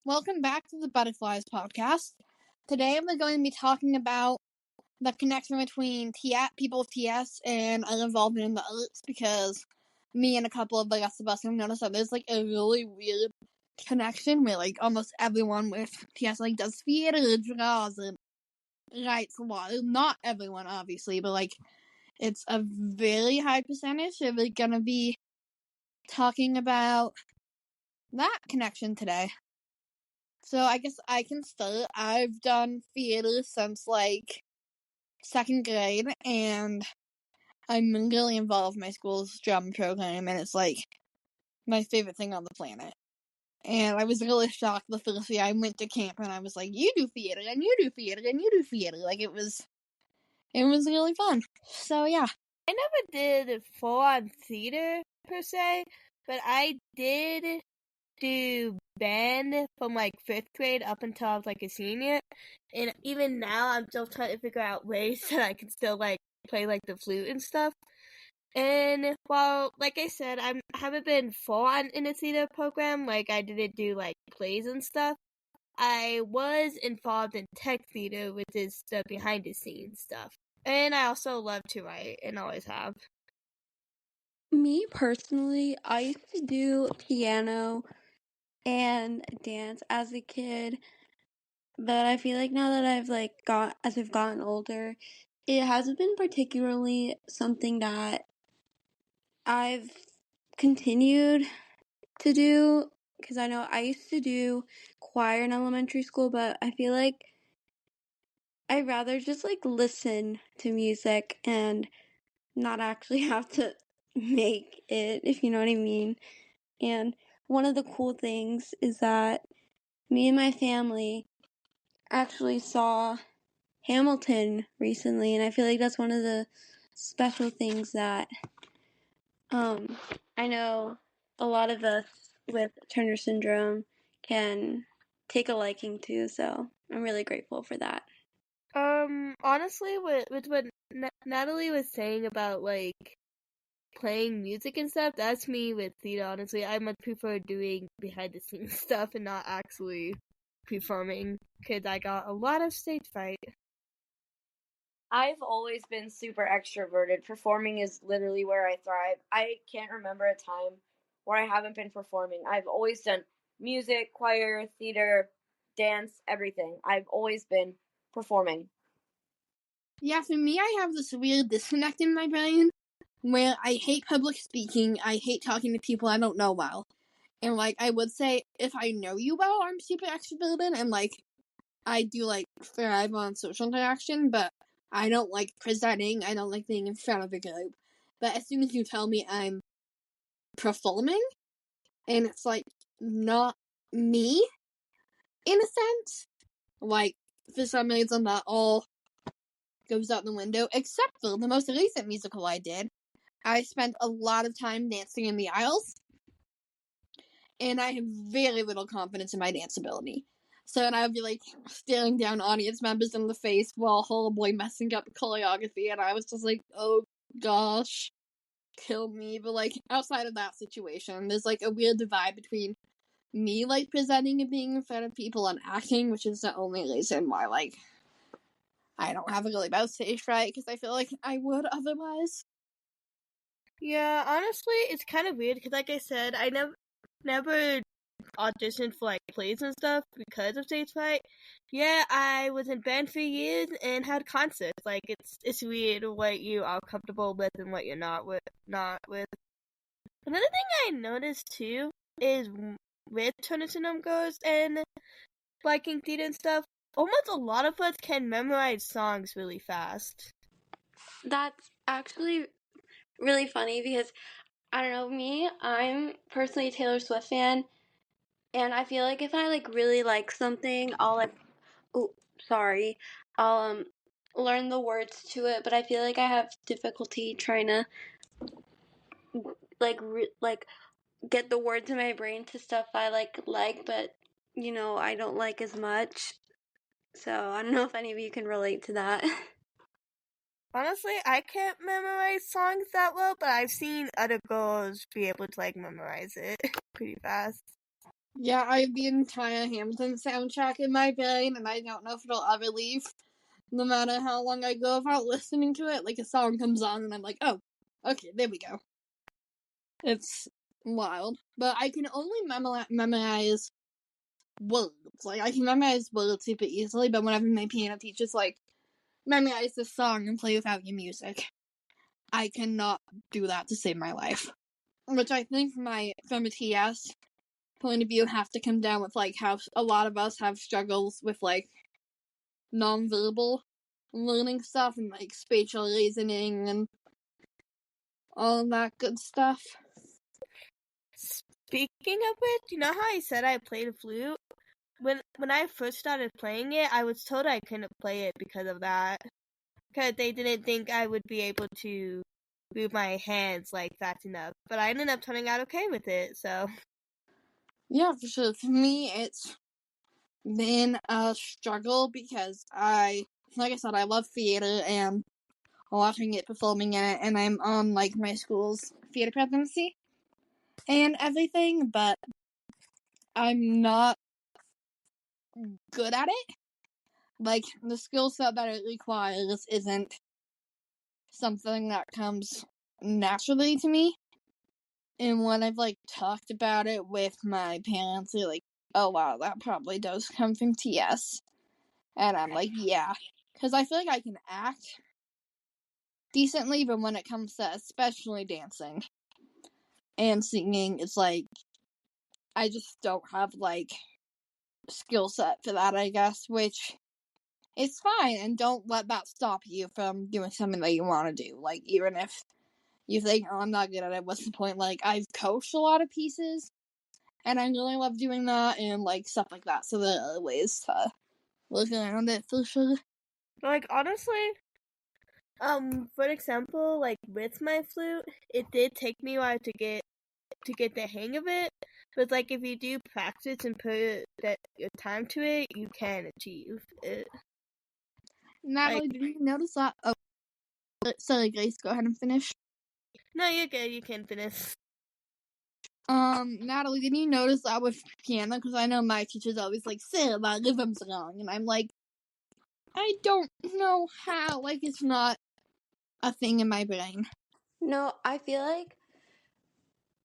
Welcome back to the Butterflies podcast. Today we're going to be talking about the connection between people with TS and our involvement in the arts, because me and a couple of the rest of us have noticed that there's a really weird connection where almost everyone with TS does theater, draws, and writes a lot. Not everyone, obviously, but it's a very high percentage. So we're going to be talking about that connection today. So I guess I can start. I've done theater since second grade, and I'm really involved in my school's drama program, and it's my favorite thing on the planet. And I was really shocked the first year I went to camp, and I was like, "You do theater, and you do theater, and you do theater." It was really fun. So yeah. I never did full-on theater per se, but I did do band from 5th grade up until I was a senior, and even now I'm still trying to figure out ways that I can still play the flute and stuff. And while like I said, I haven't been full on in a theater program, I didn't do plays and stuff. I was involved in tech theater, which is the behind the scenes stuff. And I also love to write and always have. Me personally, I used to do piano and dance as a kid, but I feel like now that as I've gotten older, it hasn't been particularly something that I've continued to do, because I know I used to do choir in elementary school, but I feel like I'd rather just listen to music and not actually have to make it, if you know what I mean. And one of the cool things is that me and my family actually saw Hamilton recently, and I feel like that's one of the special things that I know a lot of us with Turner syndrome can take a liking to, so I'm really grateful for that. Honestly, with what Natalie was saying about playing music and stuff, that's me with theater. Honestly, I much prefer doing behind the scenes stuff and not actually performing, because I got a lot of stage fright. I've always been super extroverted. Performing is literally where I thrive. I can't remember a time where I haven't been performing. I've always done music, choir, theater, dance, everything. I've always been performing. Yeah, for me, I have this weird disconnect in my brain where I hate public speaking. I hate talking to people I don't know well. And I would say, if I know you well, I'm super extroverted, and I do thrive on social interaction, but I don't like presenting. I don't like being in front of a group. But as soon as you tell me I'm performing, and it's not me, in a sense, for some reason that all goes out the window, except for the most recent musical I did. I spent a lot of time dancing in the aisles, and I have very little confidence in my dance ability. So then I would be staring down audience members in the face while horribly messing up choreography, and I was just oh gosh, kill me. But outside of that situation, there's a weird divide between me presenting and being in front of people and acting, which is the only reason why I don't have a really bad stage fright, because I feel I would otherwise. Yeah, honestly, it's kind of weird, because like I said, I never auditioned for plays and stuff because of stage fright. Yeah, I was in band for years and had concerts. It's weird what you are comfortable with and what you're not with. Another thing I noticed too is with Turner syndrome goes and liking theater and stuff, almost a lot of us can memorize songs really fast. That's actually really funny, because I don't know, me, I'm personally a Taylor Swift fan, and I feel if I really like something, I'll I'll learn the words to it, but I feel I have difficulty trying to get the words in my brain to stuff I but I don't like as much. So I don't know if any of you can relate to that. Honestly, I can't memorize songs that well, but I've seen other girls be able to memorize it pretty fast. Yeah, I have the entire Hamilton soundtrack in my brain, and I don't know if it'll ever leave. No matter how long I go without listening to it, like a song comes on, and I'm like, oh, okay, there we go. It's wild. But I can only memorize words. Like, I can memorize words super easily, but whenever my piano teacher's like, memorize this song and play without your music, I cannot do that to save my life. Which I think from a TS point of view have to come down with like how a lot of us have struggles with like non-verbal learning stuff and like spatial reasoning and all that good stuff. Speaking of which, you know how I said I played a flute? When I first started playing it, I was told I couldn't play it because of that. Because they didn't think I would be able to move my hands like fast enough. But I ended up turning out okay with it, so. Yeah, for sure. For me, it's been a struggle because like I said, I love theater and watching it, performing in it, and I'm on like my school's theater presidency and everything, but I'm not good at it. Like, the skill set that it requires isn't something that comes naturally to me. And when I've like talked about it with my parents, they're like, oh wow, that probably does come from TS. And I'm like, yeah. Because I feel like I can act decently, but when it comes to especially dancing and singing, it's like, I just don't have like skill set for that, I guess, which is fine. And don't let that stop you from doing something that you want to do. Like, even if you think, oh, I'm not good at it, what's the point? Like, I've coached a lot of pieces, and I really love doing that, and, like, stuff like that. So there are ways to look around it, for sure. Like, honestly, for example, like, with my flute, it did take me a while to get the hang of it. But, like, if you do practice and put your time to it, you can achieve it. Natalie, Like, did you notice that? Oh, sorry, Grace, go ahead and finish. no, you're good, you can finish. Natalie, did you notice that with piano? Because I know my teacher's always like, Sarah, that rhythm's wrong. And I'm like, I don't know how. Like, it's not a thing in my brain. No, I feel like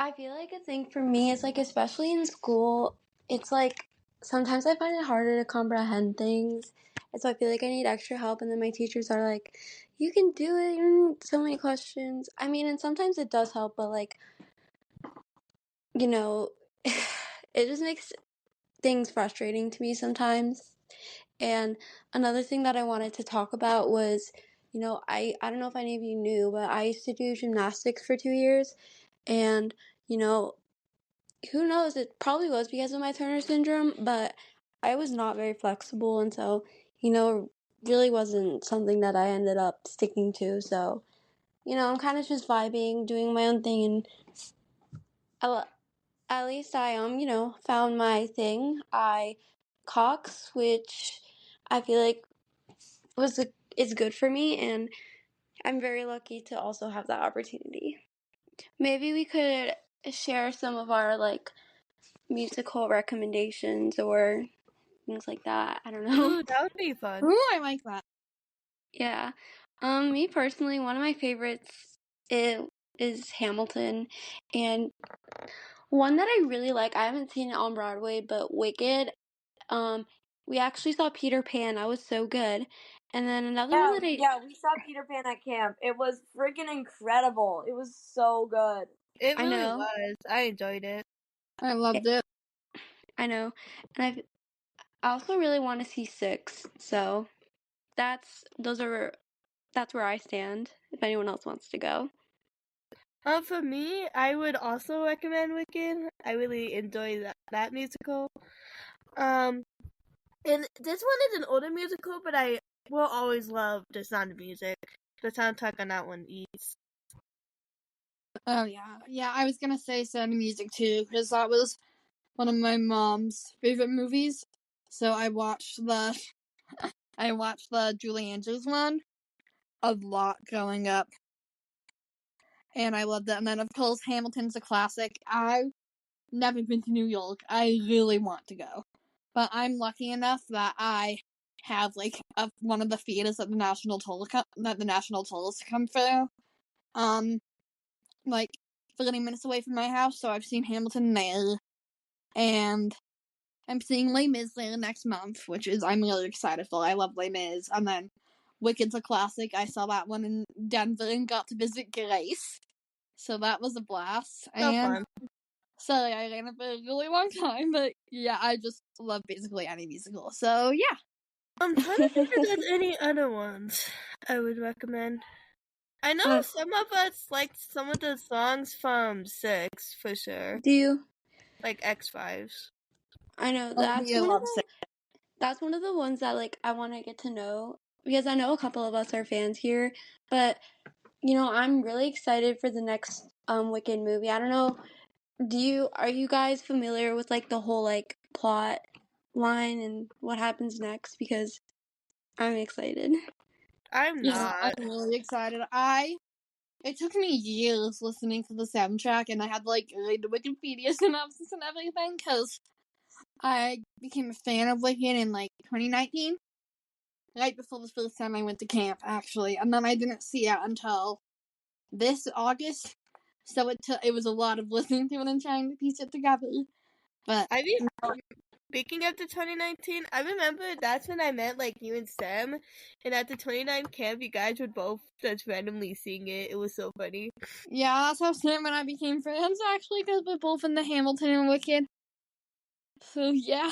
a thing for me is like, especially in school, it's like sometimes I find it harder to comprehend things. And so I feel like I need extra help, and then my teachers are like, you can do it, you need so many questions. I mean, and sometimes it does help, but like, you know, it just makes things frustrating to me sometimes. And another thing that I wanted to talk about was, you know, I don't know if any of you knew, but I used to do gymnastics for 2 years, and, you know, who knows, it probably was because of my Turner syndrome, but I was not very flexible, and so, you know, really wasn't something that I ended up sticking to. So, you know, I'm kind of just vibing, doing my own thing, and at least I you know, found my thing. I Cox, which I feel like is good for me, and I'm very lucky to also have that opportunity. Maybe we could share some of our like musical recommendations or things like that. I don't know. Ooh, that would be fun. Ooh, I like that. Yeah. Me personally, one of my favorites is Hamilton, and one that I really like, I haven't seen it on Broadway, but Wicked. We actually saw Peter Pan. That was so good. And then another one that Yeah, we saw Peter Pan at camp. It was freaking incredible. It was so good. It I really know. was. I enjoyed it. I loved it. I know. And I also really want to see Six. So that's where I stand. If anyone else wants to go. For me, I would also recommend Wicked. I really enjoy that musical. And this one is an older musical, but I will always love the sound of music. The soundtrack on that one is. Oh, yeah. Yeah, I was gonna say Sound of Music too, because that was one of my mom's favorite movies. So I watched the Julie Andrews one a lot growing up. And I loved it. And then, of course, Hamilton's a classic. I never been to New York. I really want to go. But I'm lucky enough that I have like one of the theaters that the national tours come through. Like 30 minutes away from my house, so I've seen Hamilton there. And I'm seeing Les Mis there next month, which is I'm really excited for. I love Les Mis. And then Wicked's a classic. I saw that one in Denver and got to visit Grace. So that was a blast. So fun. Sorry, I ran it for a really long time, but yeah, I just love basically any musical. So yeah. I'm trying to think if there's any other ones I would recommend. I know some of us liked some of the songs from 6 for sure. Do you? Like X5's. I know that's one of the ones that like I want to get to know, because I know a couple of us are fans here, but I'm really excited for the next Wicked movie. I don't know, are you guys familiar with like the whole like plot line and what happens next? Because I'm excited. I'm not. I'm really excited. It took me years listening to the soundtrack, and I had to like read the Wikipedia synopsis and everything, because I became a fan of Wicked in like 2019, right before the first time I went to camp, actually, and then I didn't see it until this August. So it was a lot of listening to it and trying to piece it together. But I mean, speaking of the 2019, I remember that's when I met like you and Sam, and at the 29 camp, you guys would both just randomly sing it. It was so funny. Yeah, that's how Sam and I became friends, actually, because we're both in the Hamilton and Wicked. So yeah.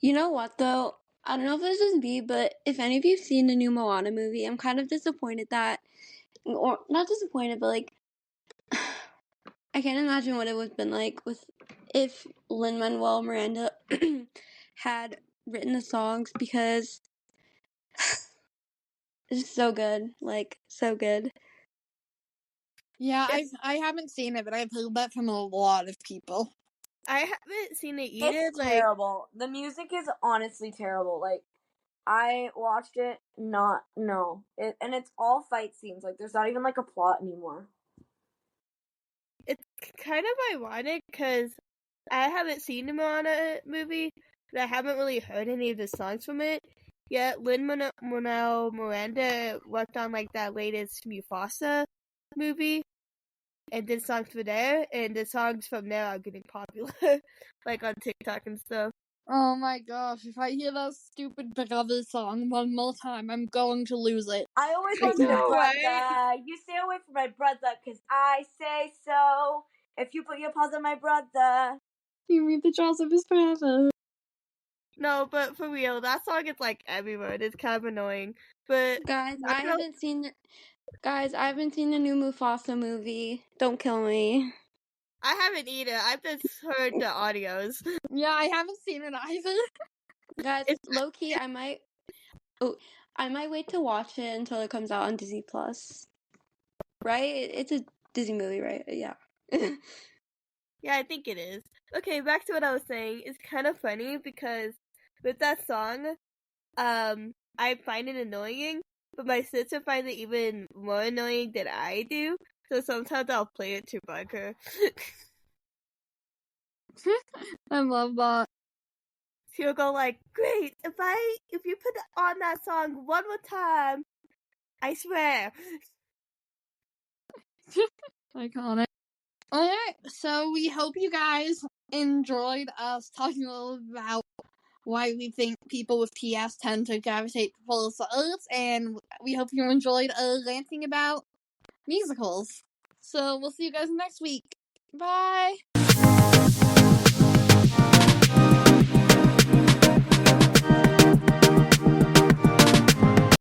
You know what though? I don't know if this is me, but if any of you've seen the new Moana movie, I'm kind of disappointed that, or not disappointed, but like, I can't imagine what it would have been like if Lin-Manuel Miranda had written the songs, because it's so good, like so good. Yeah, I haven't seen it, but I've heard that from a lot of people. I haven't seen it either. It's terrible. The music is honestly terrible. Like, I watched it, and it's all fight scenes. Like, there's not even like a plot anymore. It's kind of ironic because I haven't seen the Moana movie, but I haven't really heard any of the songs from it. Yet Lin-Manuel Miranda worked on like that latest Mufasa movie and did songs for there, and the songs from there are getting popular, like on TikTok and stuff. Oh my gosh, if I hear that stupid brother song one more time, I'm going to lose it. I always want to brother. Right? You stay away from my brother, because I say so. If you put your paws on my brother, you read the jaws of his brother. No, but for real, that song is like everywhere. It's kind of annoying. But guys, I haven't seen the new Mufasa movie. Don't kill me. I haven't either. I've just heard the audios. Yeah, I haven't seen it either. Guys, low key, I might wait to watch it until it comes out on Disney Plus. Right? It's a Disney movie, right? Yeah. Yeah, I think it is. Okay, back to what I was saying. It's kind of funny because with that song, I find it annoying, but my sister finds it even more annoying than I do. So sometimes I'll play it to bug her. I love that. She'll go like, "Great! If you put on that song one more time, I swear." Iconic. Alright, so we hope you guys enjoyed us talking a little about why we think people with PS tend to gravitate to polar arts, and we hope you enjoyed ranting about musicals. So we'll see you guys next week. Bye!